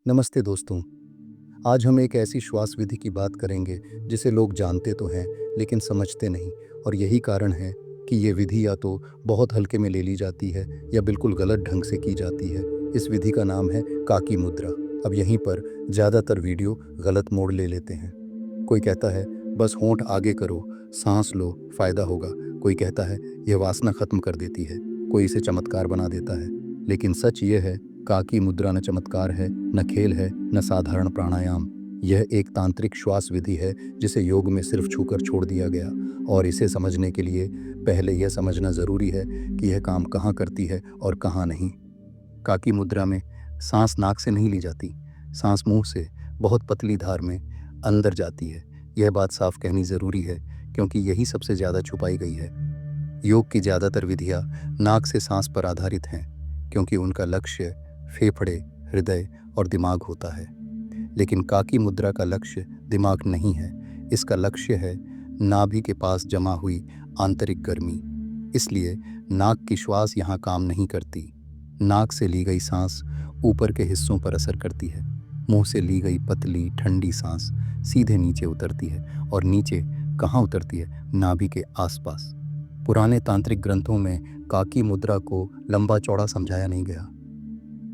नमस्ते दोस्तों। आज हम एक ऐसी श्वास विधि की बात करेंगे जिसे लोग जानते तो हैं लेकिन समझते नहीं। और यही कारण है कि ये विधि या तो बहुत हल्के में ले ली जाती है या बिल्कुल गलत ढंग से की जाती है। इस विधि का नाम है काकी मुद्रा। अब यहीं पर ज़्यादातर वीडियो गलत मोड़ ले लेते हैं। कोई कहता है बस होंठ आगे करो, सांस लो, फायदा होगा। कोई कहता है यह वासना खत्म कर देती है। कोई इसे चमत्कार बना देता है। लेकिन सच ये है, काकी मुद्रा न चमत्कार है, न खेल है, न साधारण प्राणायाम। यह एक तांत्रिक श्वास विधि है जिसे योग में सिर्फ छूकर छोड़ दिया गया। और इसे समझने के लिए पहले यह समझना ज़रूरी है कि यह काम कहाँ करती है और कहाँ नहीं। काकी मुद्रा में सांस नाक से नहीं ली जाती। सांस मुंह से बहुत पतली धार में अंदर जाती है। यह बात साफ कहनी ज़रूरी है क्योंकि यही सबसे ज़्यादा छुपाई गई है। योग की ज़्यादातर विधियाँ नाक से सांस पर आधारित हैं क्योंकि उनका लक्ष्य फेफड़े, हृदय और दिमाग होता है। लेकिन काकी मुद्रा का लक्ष्य दिमाग नहीं है। इसका लक्ष्य है नाभि के पास जमा हुई आंतरिक गर्मी। इसलिए नाक की श्वास यहाँ काम नहीं करती। नाक से ली गई सांस ऊपर के हिस्सों पर असर करती है। मुंह से ली गई पतली ठंडी सांस सीधे नीचे उतरती है। और नीचे कहाँ उतरती है? नाभि के आसपास। पुराने तांत्रिक ग्रंथों में काकी मुद्रा को लंबा चौड़ा समझाया नहीं गया।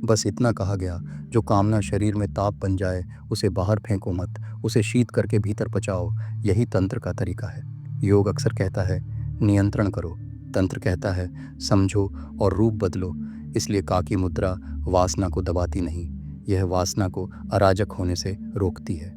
बस इतना कहा गया, जो कामना शरीर में ताप बन जाए उसे बाहर फेंको मत, उसे शीत करके भीतर पचाओ। यही तंत्र का तरीका है। योग अक्सर कहता है नियंत्रण करो, तंत्र कहता है समझो और रूप बदलो। इसलिए काकी मुद्रा वासना को दबाती नहीं, यह वासना को अराजक होने से रोकती है।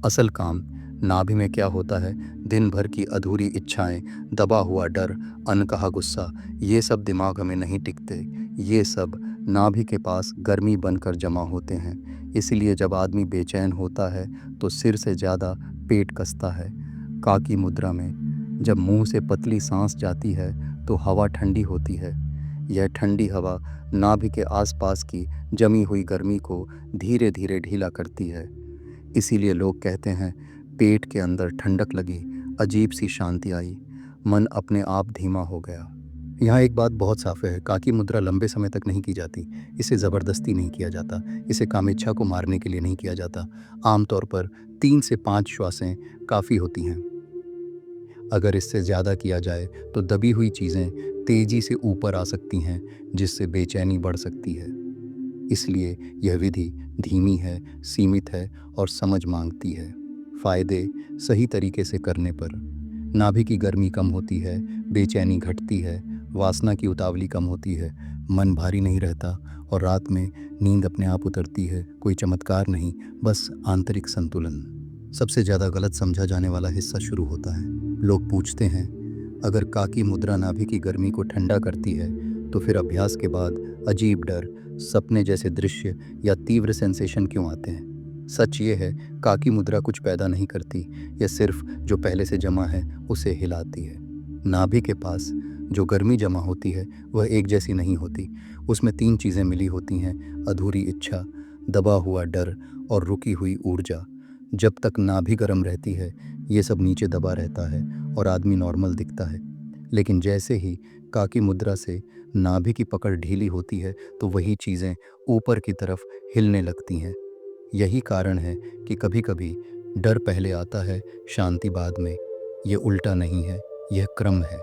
असल काम नाभि में क्या होता है? दिन भर की अधूरी इच्छाएं, दबा हुआ डर, अनकहा गुस्सा, ये सब दिमाग में नहीं टिकते। ये सब नाभि के पास गर्मी बनकर जमा होते हैं। इसलिए जब आदमी बेचैन होता है तो सिर से ज़्यादा पेट कसता है। काकी मुद्रा में जब मुंह से पतली सांस जाती है तो हवा ठंडी होती है। यह ठंडी हवा नाभि के आसपास की जमी हुई गर्मी को धीरे धीरे ढीला करती है। इसीलिए लोग कहते हैं पेट के अंदर ठंडक लगी, अजीब सी शांति आई, मन अपने आप धीमा हो गया। यहाँ एक बात बहुत साफ है, काकी मुद्रा लंबे समय तक नहीं की जाती। इसे ज़बरदस्ती नहीं किया जाता। इसे कामेच्छा को मारने के लिए नहीं किया जाता। आमतौर पर 3 से 5 श्वासें काफ़ी होती हैं। अगर इससे ज़्यादा किया जाए तो दबी हुई चीज़ें तेज़ी से ऊपर आ सकती हैं, जिससे बेचैनी बढ़ सकती है। इसलिए यह विधि धीमी है, सीमित है और समझ मांगती है। फायदे सही तरीके से करने पर नाभि की गर्मी कम होती है, बेचैनी घटती है, वासना की उतावली कम होती है, मन भारी नहीं रहता और रात में नींद अपने आप उतरती है। कोई चमत्कार नहीं, बस आंतरिक संतुलन। सबसे ज़्यादा गलत समझा जाने वाला हिस्सा शुरू होता है। लोग पूछते हैं अगर काकी मुद्रा नाभि की गर्मी को ठंडा करती है तो फिर अभ्यास के बाद अजीब डर, सपने जैसे दृश्य या तीव्र सेंसेशन क्यों आते हैं? सच ये है, काकी मुद्रा कुछ पैदा नहीं करती। यह सिर्फ जो पहले से जमा है उसे हिलाती है। नाभि के पास जो गर्मी जमा होती है वह एक जैसी नहीं होती। उसमें 3 चीज़ें मिली होती हैं: अधूरी इच्छा, दबा हुआ डर और रुकी हुई ऊर्जा। जब तक नाभि गर्म रहती है ये सब नीचे दबा रहता है और आदमी नॉर्मल दिखता है। लेकिन जैसे ही काकी मुद्रा से नाभि की पकड़ ढीली होती है तो वही चीज़ें ऊपर की तरफ हिलने लगती हैं। यही कारण है कि कभी कभी डर पहले आता है, शांति बाद में। ये उल्टा नहीं है, यह क्रम है।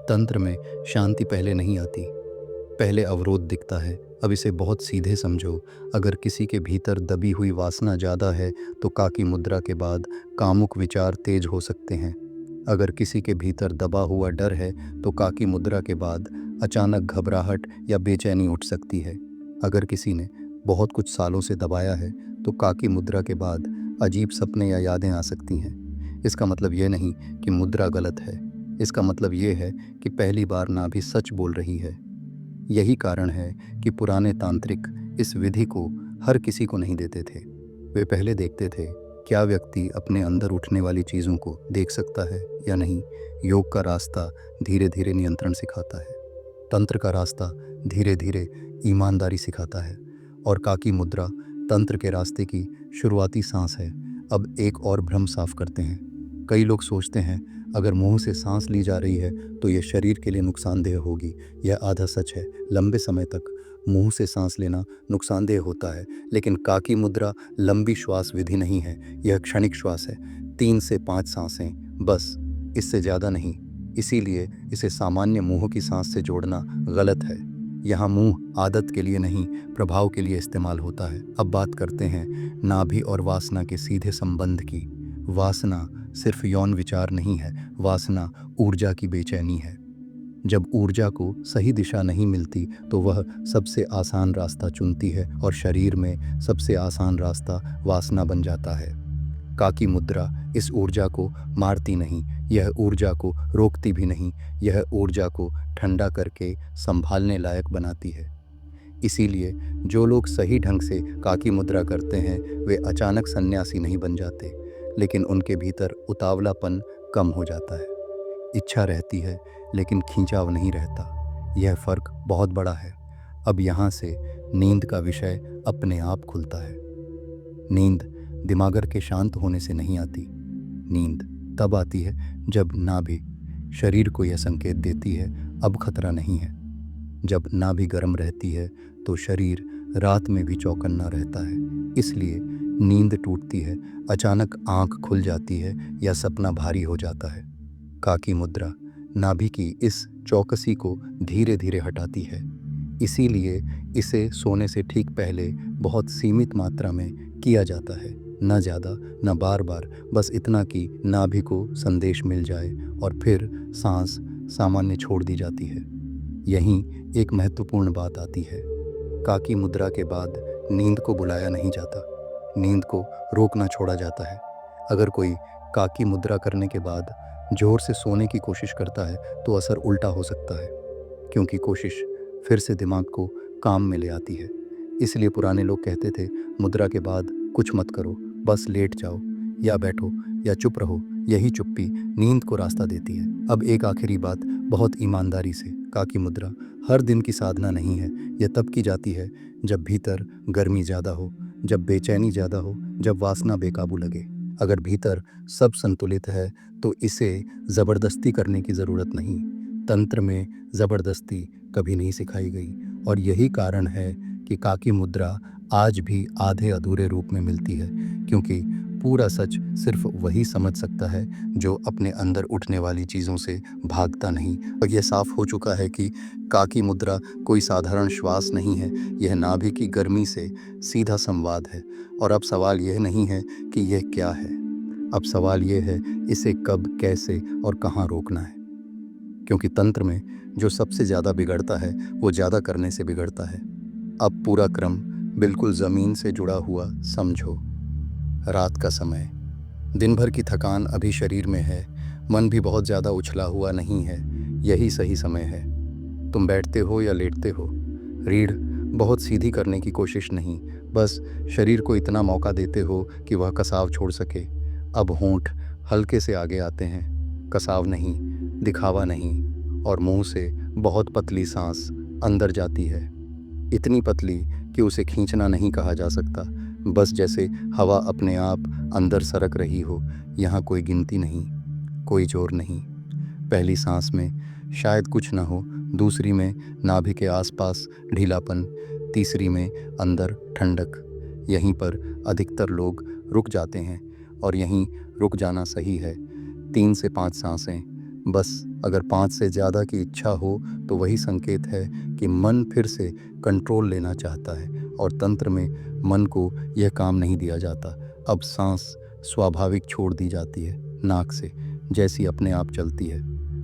तंत्र में शांति पहले नहीं आती, पहले अवरोध दिखता है। अब इसे बहुत सीधे समझो। अगर किसी के भीतर दबी हुई वासना ज़्यादा है तो काकी मुद्रा के बाद कामुक विचार तेज हो सकते हैं। अगर किसी के भीतर दबा हुआ डर है तो काकी मुद्रा के बाद अचानक घबराहट या बेचैनी उठ सकती है। अगर किसी ने बहुत कुछ सालों से दबाया है तो काकी मुद्रा के बाद अजीब सपने या यादें आ सकती हैं। इसका मतलब ये नहीं कि मुद्रा गलत है। इसका मतलब ये है कि पहली बार नाभि सच बोल रही है। यही कारण है कि पुराने तांत्रिक इस विधि को हर किसी को नहीं देते थे। वे पहले देखते थे क्या व्यक्ति अपने अंदर उठने वाली चीज़ों को देख सकता है या नहीं। योग का रास्ता धीरे धीरे नियंत्रण सिखाता है। तंत्र का रास्ता धीरे धीरे ईमानदारी सिखाता है। और काकी मुद्रा तंत्र के रास्ते की शुरुआती सांस है। अब एक और भ्रम साफ करते हैं। कई लोग सोचते हैं अगर मुंह से सांस ली जा रही है तो यह शरीर के लिए नुकसानदेह होगी। यह आधा सच है। लंबे समय तक मुंह से सांस लेना नुकसानदेह होता है, लेकिन काकी मुद्रा लंबी श्वास विधि नहीं है। यह क्षणिक श्वास है, 3 से 5 सांसें बस, इससे ज़्यादा नहीं। इसीलिए इसे सामान्य मुंह की सांस से जोड़ना गलत है। यहाँ मुंह आदत के लिए नहीं, प्रभाव के लिए इस्तेमाल होता है। अब बात करते हैं नाभि और वासना के सीधे संबंध की। वासना सिर्फ यौन विचार नहीं है, वासना ऊर्जा की बेचैनी है। जब ऊर्जा को सही दिशा नहीं मिलती तो वह सबसे आसान रास्ता चुनती है, और शरीर में सबसे आसान रास्ता वासना बन जाता है। काकी मुद्रा इस ऊर्जा को मारती नहीं, यह ऊर्जा को रोकती भी नहीं, यह ऊर्जा को ठंडा करके संभालने लायक बनाती है। इसीलिए जो लोग सही ढंग से काकी मुद्रा करते हैं वे अचानक सन्यासी नहीं बन जाते, लेकिन उनके भीतर उतावलापन कम हो जाता है। इच्छा रहती है लेकिन खींचाव नहीं रहता। यह फर्क बहुत बड़ा है। अब यहाँ से नींद का विषय अपने आप खुलता है। नींद दिमागर के शांत होने से नहीं आती। नींद तब आती है जब नाभि शरीर को यह संकेत देती है अब खतरा नहीं है। जब नाभि गर्म रहती है तो शरीर रात में भी चौकन्ना रहता है। इसलिए नींद टूटती है, अचानक आंख खुल जाती है या सपना भारी हो जाता है। काकी मुद्रा नाभि की इस चौकसी को धीरे धीरे हटाती है। इसीलिए इसे सोने से ठीक पहले बहुत सीमित मात्रा में किया जाता है, न ज़्यादा न बार बार, बस इतना कि नाभि को संदेश मिल जाए और फिर सांस सामान्य छोड़ दी जाती है। यहीं एक महत्वपूर्ण बात आती है। काकी मुद्रा के बाद नींद को बुलाया नहीं जाता, नींद को रोकना छोड़ा जाता है। अगर कोई काकी मुद्रा करने के बाद जोर से सोने की कोशिश करता है तो असर उल्टा हो सकता है, क्योंकि कोशिश फिर से दिमाग को काम में ले आती है। इसलिए पुराने लोग कहते थे मुद्रा के बाद कुछ मत करो, बस लेट जाओ या बैठो या चुप रहो। यही चुप्पी नींद को रास्ता देती है। अब एक आखिरी बात बहुत ईमानदारी से, काकी मुद्रा हर दिन की साधना नहीं है। यह तब की जाती है जब भीतर गर्मी ज़्यादा हो, जब बेचैनी ज़्यादा हो, जब वासना बेकाबू लगे। अगर भीतर सब संतुलित है तो इसे ज़बरदस्ती करने की ज़रूरत नहीं। तंत्र में ज़बरदस्ती कभी नहीं सिखाई गई, और यही कारण है कि काकी मुद्रा आज भी आधे अधूरे रूप में मिलती है, क्योंकि पूरा सच सिर्फ वही समझ सकता है जो अपने अंदर उठने वाली चीज़ों से भागता नहीं। और यह साफ हो चुका है कि काकी मुद्रा कोई साधारण श्वास नहीं है, यह नाभि की गर्मी से सीधा संवाद है। और अब सवाल यह नहीं है कि यह क्या है, अब सवाल यह है इसे कब, कैसे और कहाँ रोकना है। क्योंकि तंत्र में जो सबसे ज़्यादा बिगड़ता है वो ज़्यादा करने से बिगड़ता है। अब पूरा क्रम बिल्कुल ज़मीन से जुड़ा हुआ समझो। रात का समय, दिन भर की थकान अभी शरीर में है, मन भी बहुत ज़्यादा उछला हुआ नहीं है। यही सही समय है। तुम बैठते हो या लेटते हो, रीढ़ बहुत सीधी करने की कोशिश नहीं, बस शरीर को इतना मौका देते हो कि वह कसाव छोड़ सके। अब होंठ हल्के से आगे आते हैं, कसाव नहीं, दिखावा नहीं, और मुंह से बहुत पतली सांस अंदर जाती है, इतनी पतली कि उसे खींचना नहीं कहा जा सकता, बस जैसे हवा अपने आप अंदर सरक रही हो। यहाँ कोई गिनती नहीं, कोई जोर नहीं। पहली सांस में शायद कुछ न हो, दूसरी में नाभि के आसपास ढीलापन, तीसरी में अंदर ठंडक। यहीं पर अधिकतर लोग रुक जाते हैं, और यहीं रुक जाना सही है। 3 से 5 सांसें बस। अगर 5 से ज़्यादा की इच्छा हो तो वही संकेत है कि मन फिर से कंट्रोल लेना चाहता है, और तंत्र में मन को यह काम नहीं दिया जाता। अब सांस स्वाभाविक छोड़ दी जाती है, नाक से, जैसी अपने आप चलती है।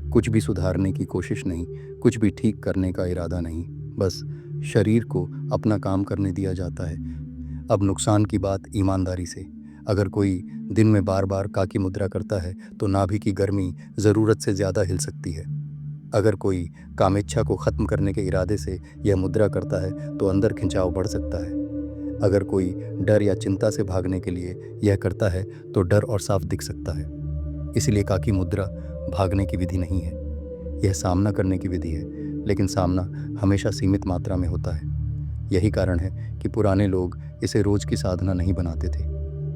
कुछ भी सुधारने की कोशिश नहीं, कुछ भी ठीक करने का इरादा नहीं, बस शरीर को अपना काम करने दिया जाता है। अब नुकसान की बात ईमानदारी से, अगर कोई दिन में बार बार काकी मुद्रा करता है तो नाभि की गर्मी ज़रूरत से ज़्यादा हिल सकती है। अगर कोई कामेच्छा को ख़त्म करने के इरादे से यह मुद्रा करता है तो अंदर खिंचाव बढ़ सकता है। अगर कोई डर या चिंता से भागने के लिए यह करता है तो डर और साफ दिख सकता है। इसलिए काकी मुद्रा भागने की विधि नहीं है, यह सामना करने की विधि है, लेकिन सामना हमेशा सीमित मात्रा में होता है। यही कारण है कि पुराने लोग इसे रोज़ की साधना नहीं बनाते थे।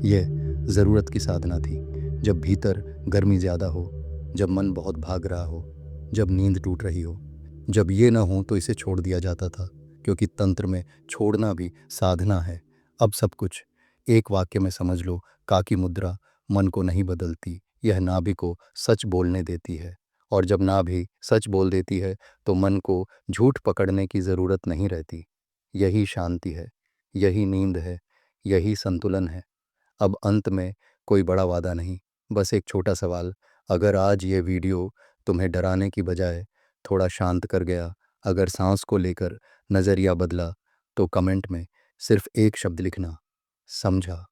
यह ज़रूरत की साधना थी, जब भीतर गर्मी ज़्यादा हो, जब मन बहुत भाग रहा हो, जब नींद टूट रही हो। जब ये न हो तो इसे छोड़ दिया जाता था, क्योंकि तंत्र में छोड़ना भी साधना है। अब सब कुछ एक वाक्य में समझ लो। काकी मुद्रा मन को नहीं बदलती, यह नाभि को सच बोलने देती है। और जब नाभि सच बोल देती है तो मन को झूठ पकड़ने की ज़रूरत नहीं रहती। यही शांति है, यही नींद है, यही संतुलन है। अब अंत में कोई बड़ा वादा नहीं, बस एक छोटा सवाल। अगर आज ये वीडियो तुम्हें डराने की बजाय थोड़ा शांत कर गया, अगर सांस को लेकर नज़रिया बदला, तो कमेंट में सिर्फ एक शब्द लिखना, समझा।